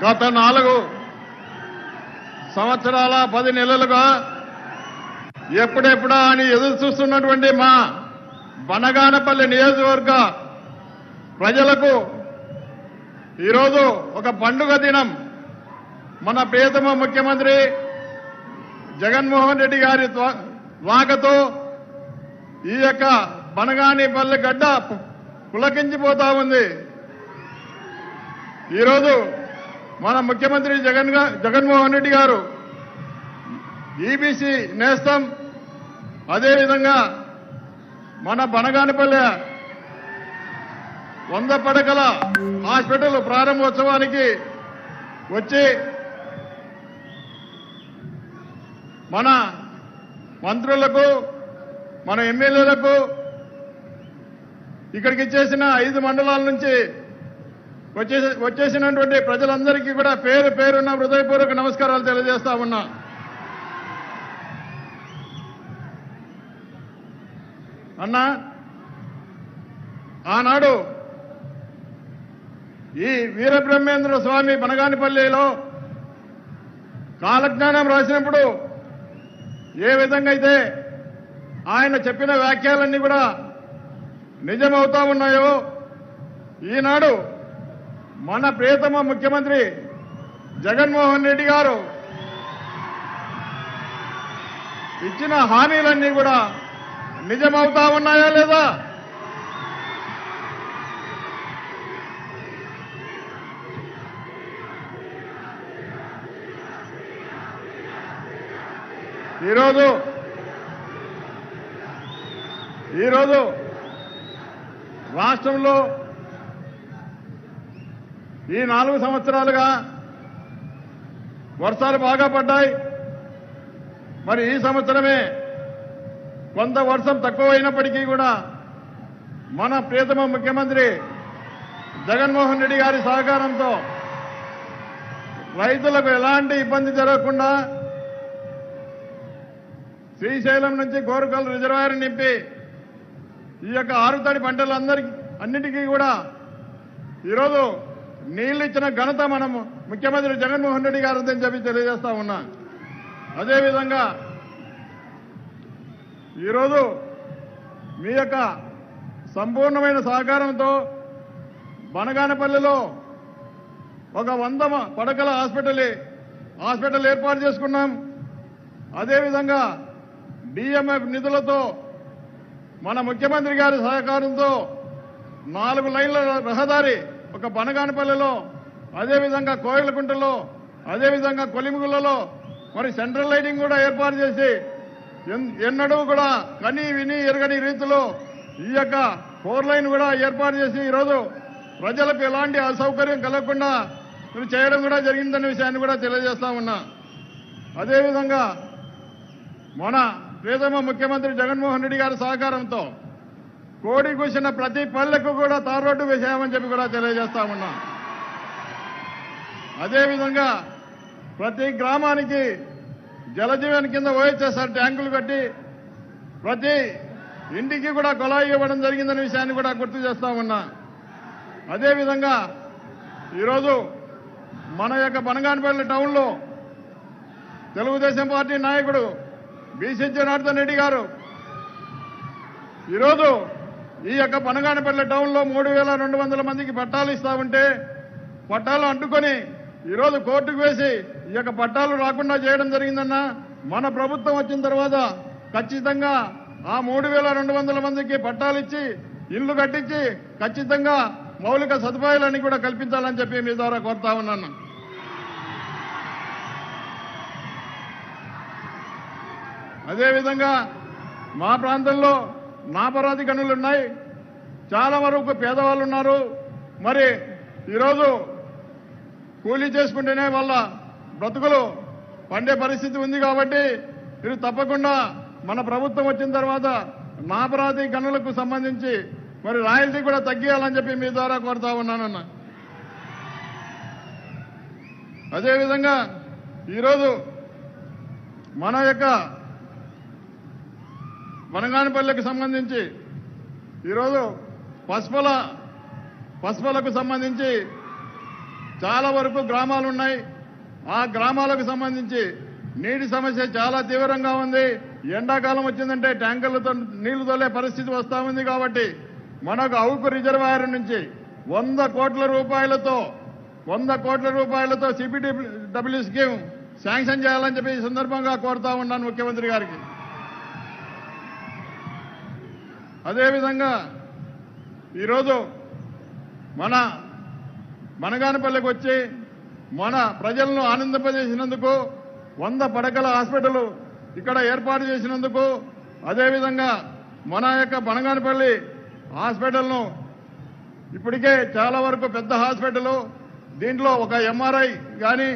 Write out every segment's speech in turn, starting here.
గత 4 సంవత్సరాల 10 నెలలుగా ఎప్పుడెప్పుడా అని ఎదురు చూస్తున్నటువంటి మా బనగానపల్లి నియోజకవర్గ ప్రజలకు ఈరోజు ఒక పండుగ దినం. మన ప్రియతమ ముఖ్యమంత్రి జగన్మోహన్ రెడ్డి గారి వాకతో ఈ యొక్క బనగానపల్లి గడ్డ పులకించిపోతా ఉంది. ఈరోజు మన ముఖ్యమంత్రి జగన్మోహన్ రెడ్డి గారు ఈబీసీ నేస్తం, అదేవిధంగా మన బనగానపల్లి 100 పడకల హాస్పిటల్ ప్రారంభోత్సవానికి వచ్చి మన మంత్రులకు, మన ఎమ్మెల్యేలకు, ఇక్కడికి ఇచ్చేసిన 5 మండలాల నుంచి వచ్చేసినటువంటి ప్రజలందరికీ కూడా పేరు పేరున్న హృదయపూర్వక నమస్కారాలు తెలియజేస్తా ఉన్నా. అన్నా, ఆనాడు ఈ వీరబ్రహ్మేంద్ర స్వామి బనగానపల్లిలో కాలజ్ఞానం రాసినప్పుడు ఏ విధంగా అయితే ఆయన చెప్పిన వ్యాఖ్యలన్నీ కూడా నిజమవుతా ఉన్నాయో, ఈనాడు మన ప్రియతమ ముఖ్యమంత్రి జగన్మోహన్ రెడ్డి గారు ఇచ్చిన హామీలన్నీ కూడా నిజమవుతా ఉన్నాయా లేదా? ఈరోజు రాష్ట్రంలో ఈ 4 సంవత్సరాలుగా వర్షాలు బాగా పడ్డాయి. మరి ఈ సంవత్సరమే కొంత వర్షం తక్కువైనప్పటికీ కూడా మన ప్రియతమ ముఖ్యమంత్రి జగన్మోహన్ రెడ్డి గారి సహకారంతో రైతులకు ఎలాంటి ఇబ్బంది జరగకుండా శ్రీశైలం నుంచి కోరుకల్ రిజర్వాయర్ నింపి ఈ యొక్క ఆరుతడి అన్నిటికీ కూడా ఈరోజు నీళ్లు ఇచ్చిన ఘనత మనం ముఖ్యమంత్రి జగన్మోహన్ రెడ్డి గారు అని చెప్పి తెలియజేస్తా ఉన్నా. అదేవిధంగా ఈరోజు మీ యొక్క సంపూర్ణమైన సహకారంతో బనగానపల్లిలో ఒక 100 పడకల హాస్పిటల్ ఏర్పాటు చేసుకున్నాం. అదేవిధంగా డిఎంఎఫ్ నిధులతో మన ముఖ్యమంత్రి గారి సహకారంతో 4 లైన్ల రహదారి ఒక బనగానపల్లిలో, అదేవిధంగా కోయిలకుంటలో, అదేవిధంగా కొలిమిగులలో మరి సెంట్రల్ లైటింగ్ కూడా ఏర్పాటు చేసి ఎన్నడూ కూడా కని విని ఎరగని రీతిలో ఈ యొక్క 4 లైన్ కూడా ఏర్పాటు చేసి ఈరోజు ప్రజలకు ఎలాంటి అసౌకర్యం కలగకుండా చేయడం కూడా జరిగిందనే విషయాన్ని కూడా తెలియజేస్తా ఉన్నా. అదేవిధంగా మన ప్రియతమ ముఖ్యమంత్రి జగన్మోహన్ రెడ్డి గారి సహకారంతో కోడి కూసిన ప్రతి పల్లెకు కూడా తార్ రోడ్డు వేసామని చెప్పి కూడా తెలియజేస్తా ఉన్నా. అదేవిధంగా ప్రతి గ్రామానికి జలజీవన్ కింద ఓహెచ్ఎస్ఆర్ ట్యాంకులు కట్టి ప్రతి ఇంటికి కూడా కుళాయి ఇవ్వడం జరిగిందనే విషయాన్ని కూడా గుర్తు చేస్తా ఉన్నా. అదేవిధంగా ఈరోజు మన యొక్క బనగానపల్లి టౌన్లో తెలుగుదేశం పార్టీ నాయకుడు బీసీ జనార్దన్ రెడ్డి గారు ఈరోజు ఈ యొక్క బనగానపల్లి టౌన్లో 3200 మందికి పట్టాలు ఇస్తా ఉంటే పట్టాలు అడ్డుకొని ఈరోజు కోర్టుకు వేసి ఈ యొక్క పట్టాలు రాకుండా చేయడం జరిగిందన్నా. మన ప్రభుత్వం వచ్చిన తర్వాత ఖచ్చితంగా ఆ 3200 మందికి పట్టాలు ఇచ్చి ఇల్లు కట్టించి ఖచ్చితంగా మౌలిక సదుపాయాలన్నీ కూడా కల్పించాలని చెప్పి మీ ద్వారా కోరుతా ఉన్నాను. అదేవిధంగా మా ప్రాంతంలో నాపరాతి గనులు ఉన్నాయి. చాలా వరకు పేదవాళ్ళు ఉన్నారు. మరి ఈరోజు కూలీ చేసుకుంటేనే వాళ్ళ బ్రతుకులు పండే పరిస్థితి ఉంది. కాబట్టి మీరు తప్పకుండా మన ప్రభుత్వం వచ్చిన తర్వాత నాపరాతి గనులకు సంబంధించి మరి రాయల్టీ కూడా తగ్గియాలని చెప్పి మీ ద్వారా కోరుతా ఉన్నానన్న. అదేవిధంగా ఈరోజు మన యొక్క బనగానపల్లికి సంబంధించి ఈరోజు పసుపులకు సంబంధించి చాలా వరకు గ్రామాలు ఉన్నాయి. ఆ గ్రామాలకు సంబంధించి నీటి సమస్య చాలా తీవ్రంగా ఉంది. ఎండాకాలం వచ్చిందంటే ట్యాంకర్లతో నీళ్లు తోలే పరిస్థితి వస్తూ ఉంది. కాబట్టి మనకు అవుకు రిజర్వాయర్ నుంచి 100 కోట్ల రూపాయలతో సిపిడబ్ల్యూ స్కీమ్ శాంక్షన్ చేయాలని చెప్పి ఈ సందర్భంగా కోరుతా ఉన్నాను ముఖ్యమంత్రి గారికి. అదేవిధంగా ఈరోజు మన బనగానపల్లికి వచ్చి మన ప్రజలను ఆనందింపజేసినందుకు 100 పడకల హాస్పిటల్ ఇక్కడ ఏర్పాటు చేసినందుకు, అదేవిధంగా మన యొక్క బనగానపల్లి హాస్పిటల్ను ఇప్పటికే చాలా వరకు పెద్ద హాస్పిటల్, దీంట్లో ఒక ఎంఆర్ఐ కానీ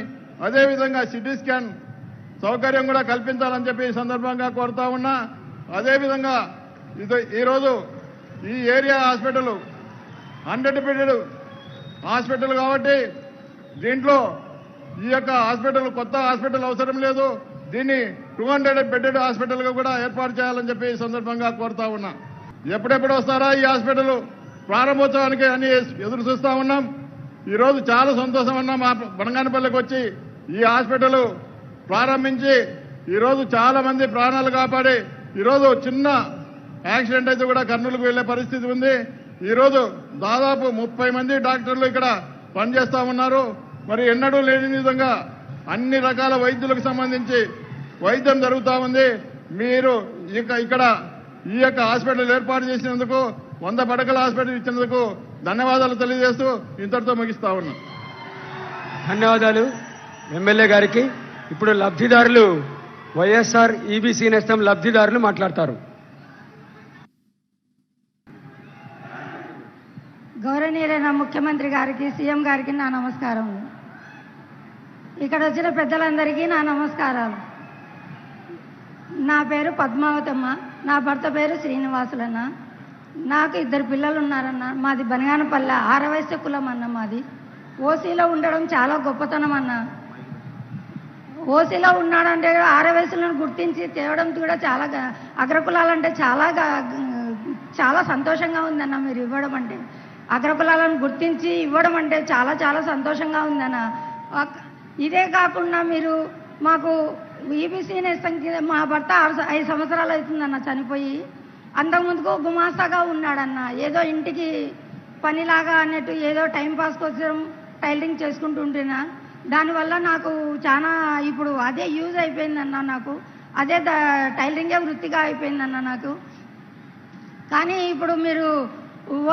అదేవిధంగా సిటీ స్కాన్ సౌకర్యం కూడా కల్పించాలని చెప్పి ఈ సందర్భంగా కోరుతా ఉన్నా. అదేవిధంగా ఈరోజు ఈ ఏరియా హాస్పిటల్ 100 బెడెడ్ హాస్పిటల్ కాబట్టి దీంట్లో ఈ యొక్క హాస్పిటల్ కొత్త హాస్పిటల్ అవసరం లేదు. దీన్ని 200 బెడెడ్ హాస్పిటల్గా కూడా ఏర్పాటు చేయాలని చెప్పి ఈ సందర్భంగా కోరుతా ఉన్నా. ఎప్పుడెప్పుడు వస్తారా ఈ హాస్పిటల్ ప్రారంభోత్సవానికి అని ఎదురు చూస్తా ఉన్నాం. ఈరోజు చాలా సంతోషం అన్నా మా బనగానపల్లికి వచ్చి ఈ హాస్పిటల్ ప్రారంభించి ఈరోజు చాలా మంది ప్రాణాలు కాపాడి ఈరోజు చిన్న యాక్సిడెంట్ అయితే కూడా కర్నూలుకు వెళ్లే పరిస్థితి ఉంది. ఈరోజు దాదాపు 30 మంది డాక్టర్లు ఇక్కడ పనిచేస్తా ఉన్నారు. మరి ఎన్నడూ లేని విధంగా అన్ని రకాల వైద్యులకు సంబంధించి వైద్యం జరుగుతూ ఉంది. మీరు ఇక్కడ ఈ యొక్క హాస్పిటల్ ఏర్పాటు చేసినందుకు 100 పడకల హాస్పిటల్ ఇచ్చినందుకు ధన్యవాదాలు తెలియజేస్తూ ఇంతటితో ముగిస్తా ఉన్నా. ధన్యవాదాలు ఎమ్మెల్యే గారికి. ఇప్పుడు లబ్ధిదారులు వైఎస్ఆర్ ఈబీసీ నేస్తం లబ్ధిదారులు మాట్లాడతారు. గౌరవనీయులైన ముఖ్యమంత్రి గారికి, సీఎం గారికి నా నమస్కారం. ఇక్కడ వచ్చిన పెద్దలందరికీ నా నమస్కారాలు. నా పేరు పద్మావతమ్మ, నా భర్త పేరు శ్రీనివాసులన్న. నాకు 2 పిల్లలు ఉన్నారన్న. మాది బనగానపల్లె ఆరవైశ్య కులం అన్న. మాది ఓసీలో ఉండడం చాలా గొప్పతనం అన్న. ఓసీలో ఉన్నాడంటే ఆరవయసులను గుర్తించి తేవడం కూడా చాలా అగ్రకులాలంటే చాలా సంతోషంగా ఉందన్న. మీరు ఇవ్వడం అంటే అగ్రకులాలను గుర్తించి ఇవ్వడం అంటే చాలా చాలా సంతోషంగా ఉందన్న. ఇదే కాకుండా మీరు మాకు ఈబీసీ నేస్తం మా భర్త 5 సంవత్సరాలు అవుతుందన్న చనిపోయి. అంతకుముందుకు గుమాస్తాగా ఉన్నాడన్న. ఏదో ఇంటికి పనిలాగా అన్నట్టు ఏదో టైంపాస్ కోసం టైలరింగ్ చేసుకుంటూ ఉంటేనా దానివల్ల నాకు చాలా ఇప్పుడు అదే యూజ్ అయిపోయిందన్న. నాకు అదే టైలరింగే వృత్తిగా అయిపోయిందన్న నాకు. కానీ ఇప్పుడు మీరు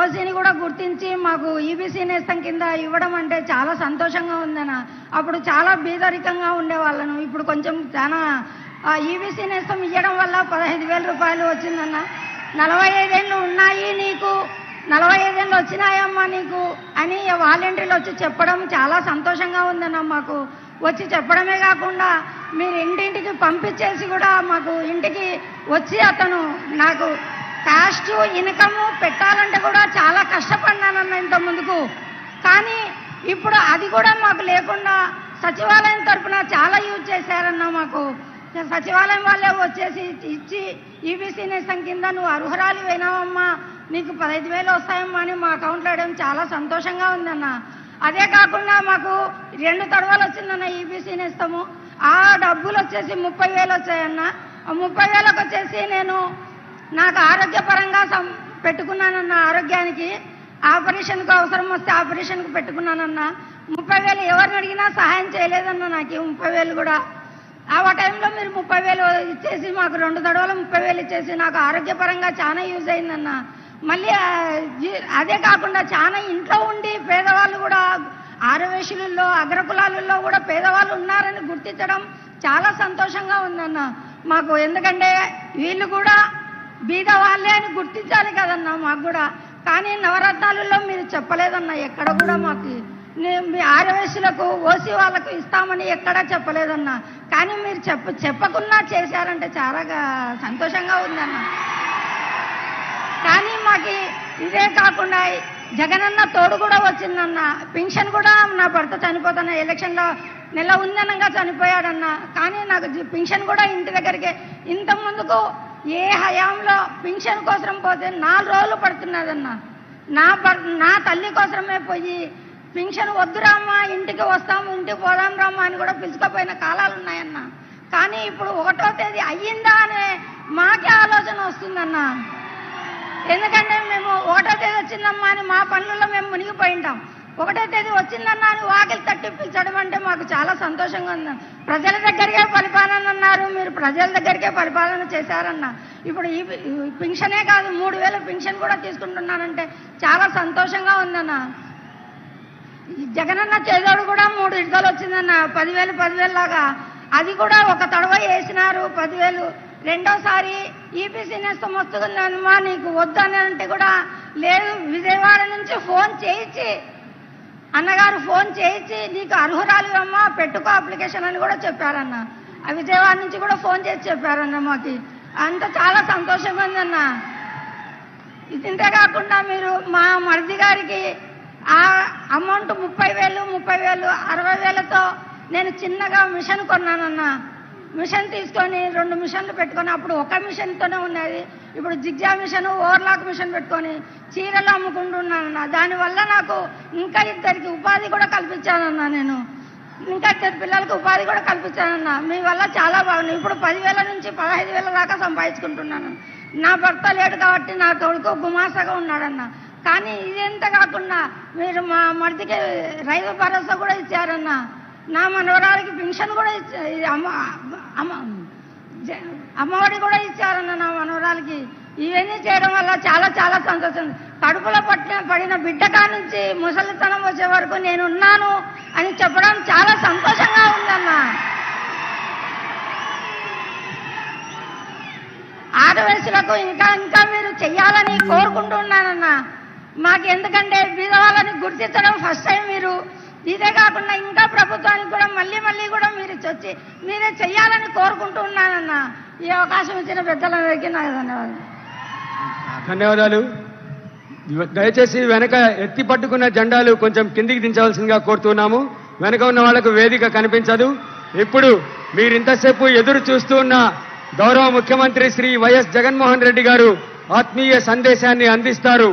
ఓసీని కూడా గుర్తించి మాకు ఈబీసీ నేస్తం కింద ఇవ్వడం అంటే చాలా సంతోషంగా ఉందన్న. అప్పుడు చాలా బీదరికంగా ఉండేవాళ్ళను. ఇప్పుడు కొంచెం చాలా ఈబీసీ నేస్తం ఇవ్వడం వల్ల 15,000 రూపాయలు వచ్చిందన్న. 45 ఏళ్ళు ఉన్నాయి నీకు, 45 ఏళ్ళు వచ్చినాయమ్మా నీకు అని వాలంటీర్లు వచ్చి చెప్పడం చాలా సంతోషంగా ఉందన్న. మాకు వచ్చి చెప్పడమే కాకుండా మీరు ఇంటింటికి పంపించేసి కూడా మాకు ఇంటికి వచ్చి అతను నాకు కాస్ట్ ఇన్కమ్ పెట్టాలంటే కూడా చాలా కష్టపడినానన్న ఇంత ముందుకు. కానీ ఇప్పుడు అది కూడా మాకు లేకుండా సచివాలయం తరఫున చాలా యూజ్ చేశారన్న. మాకు సచివాలయం వాళ్ళే వచ్చేసి ఇచ్చి ఈబీసీ నేస్తం కింద నువ్వు అర్హురాలు అయినావమ్మా, నీకు 15,000 వస్తాయమ్మా అని మా అకౌంట్లో వేయడం చాలా సంతోషంగా ఉందన్న. అదే కాకుండా మాకు 2 తడవలు వచ్చిందన్న ఈబీసీ నేస్తము. ఆ డబ్బులు వచ్చేసి 30,000 వచ్చాయన్న. ఆ 30,000కి వచ్చేసి నాకు ఆరోగ్యపరంగా పెట్టుకున్నానన్న. ఆరోగ్యానికి ఆపరేషన్కు అవసరం వస్తే ఆపరేషన్కు పెట్టుకున్నానన్న. 30,000 ఎవరిని అడిగినా సహాయం చేయలేదన్న. నాకు 30,000 కూడా ఆ టైంలో మీరు 30,000 ఇచ్చేసి మాకు 2 తడవలు 30,000 ఇచ్చేసి నాకు ఆరోగ్యపరంగా చాలా యూజ్ అయిందన్న. మళ్ళీ అదే కాకుండా చాలా ఇంట్లో ఉండి పేదవాళ్ళు కూడా ఆరవేశులలో అగ్రకులాలలో కూడా పేదవాళ్ళు ఉన్నారని గుర్తించడం చాలా సంతోషంగా ఉందన్న మాకు. ఎందుకంటే వీళ్ళు కూడా బీద వాళ్ళే అని గుర్తించాలి కదన్నా మాకు కూడా. కానీ నవరత్నాలలో మీరు చెప్పలేదన్న. ఎక్కడ కూడా మాకు మీ ఆరవేశులకు ఓసీ వాళ్ళకు ఇస్తామని ఎక్కడా చెప్పలేదన్న. కానీ మీరు చెప్పకుండా చేశారంటే చాలా సంతోషంగా ఉందన్న. కానీ మాకు ఇదే కాకుండా జగనన్న తోడు కూడా వచ్చిందన్న. పింఛన్ కూడా నా భర్త చనిపోతున్న ఎలక్షన్లో నెల ఉందనంగా చనిపోయాడన్న. కానీ నాకు పింఛన్ కూడా ఇంటి దగ్గరికి ఇంత ముందుకు ఏ హయాంలో పింఛన్ కోసం పోతే 4 రోజులు పడుతున్నదన్న. నా తల్లి కోసమే పోయి పింఛన్ వద్దురామ్మా, ఇంటికి వస్తాము, ఇంటికి పోదాం రమ్మా అని కూడా పిలుచుకపోయిన కాలాలు ఉన్నాయన్న. కానీ ఇప్పుడు 1వ తేదీ అయ్యిందా అనే మాకే ఆలోచన వస్తుందన్న. ఎందుకంటే మేము 1వ తేదీ వచ్చిందమ్మా అని మా పనులలో మేము మునిగిపోయి ఉంటాం. 1వ తేదీ వచ్చిందన్న అని వాకిలి తట్టి పిలిచడం అంటే మాకు చాలా సంతోషంగా ఉంది. ప్రజల దగ్గరికే పరిపాలన అన్నారు, మీరు ప్రజల దగ్గరికే పరిపాలన చేశారన్న. ఇప్పుడు ఈ పింఛనే కాదు 3000 పింఛన్ కూడా తీసుకుంటున్నానంటే చాలా సంతోషంగా ఉందన్న. జగనన్న చేదోడు కూడా 3 విడతలు వచ్చిందన్న, 10,000 లాగా. అది కూడా ఒక తడవ వేసినారు 10,000. రెండోసారి ఈబీసీ నేస్తం వస్తుందమ్మా నీకు వద్దు అని అంటే కూడా లేదు, విజయవాడ నుంచి ఫోన్ చేయించి అన్నగారు ఫోన్ చేయించి నీకు అర్హురాలు అమ్మా పెట్టుకో అప్లికేషన్ అని కూడా చెప్పారన్న. ఆ విజయవాడ నుంచి కూడా ఫోన్ చేసి చెప్పారన్న. మాకు అంత చాలా సంతోషంగా ఉందన్న. ఇంతే కాకుండా మీరు మా మరిది గారికి ఆ అమౌంట్ 30,000 60,000తో నేను చిన్నగా మిషన్ కొన్నానన్న. మిషన్ తీసుకొని 2 మిషన్లు పెట్టుకొని, అప్పుడు ఒక మిషన్తోనే ఉన్నది, ఇప్పుడు జిగ్జా మిషన్ ఓవర్లాక్ మిషన్ పెట్టుకొని చీరలు అమ్ముకుంటున్నానన్న. దానివల్ల నాకు ఇంకా 2 ఉపాధి కూడా కల్పించానన్న. నేను ఇంకా 2 పిల్లలకు ఉపాధి కూడా కల్పించానన్న. మీ వల్ల చాలా బాగుంది. ఇప్పుడు 10,000 నుంచి 15,000 దాకా సంపాదించుకుంటున్నాను. నా భర్త లేడు కాబట్టి నా కొడుకు గుమాసగా ఉన్నాడన్న. కానీ ఇదంత కాకుండా మీరు మా మరిదికి రైతు భరోసా కూడా ఇచ్చారన్న. నా మనవరాలకి పెన్షన్ కూడా అమ్మఒడి కూడా ఇచ్చారన్న నా మనవరాలకి. ఇవన్నీ చేయడం వల్ల చాలా చాలా సంతోషం. కడుపులో పడిన బిడ్డ కానుంచి ముసలితనం వచ్చే వరకు నేనున్నాను అని చెప్పడం చాలా సంతోషంగా ఉందన్న. ఆడవయసులకు ఇంకా ఇంకా మీరు చెయ్యాలని కోరుకుంటున్నానన్న. మాకు ఎందుకంటే బీదవాళ్ళని గుర్తించడం ఫస్ట్ టైం మీరు. ఇదే కాకుండా ఇంకా ప్రభుత్వానికి కూడా మళ్ళీ కూడా మీరు వచ్చి మీరే చెయ్యాలని కోరుకుంటూ ఉన్నానన్న. ఈ అవకాశం ఇచ్చిన పెద్దలందరికీ నాకు ధన్యవాదాలు. ధన్యవాదాలు. దయచేసి వెనక ఎత్తి పట్టుకున్న జెండాలు కొంచెం కిందికి దించవలసిందిగా కోరుతున్నాము. వెనక ఉన్న వాళ్లకు వేదిక కనిపించదు. ఇప్పుడు మీరింతసేపు ఎదురు చూస్తూ ఉన్న గౌరవ ముఖ్యమంత్రి శ్రీ వైఎస్ జగన్మోహన్ రెడ్డి గారు ఆత్మీయ సందేశాన్ని అందిస్తారు.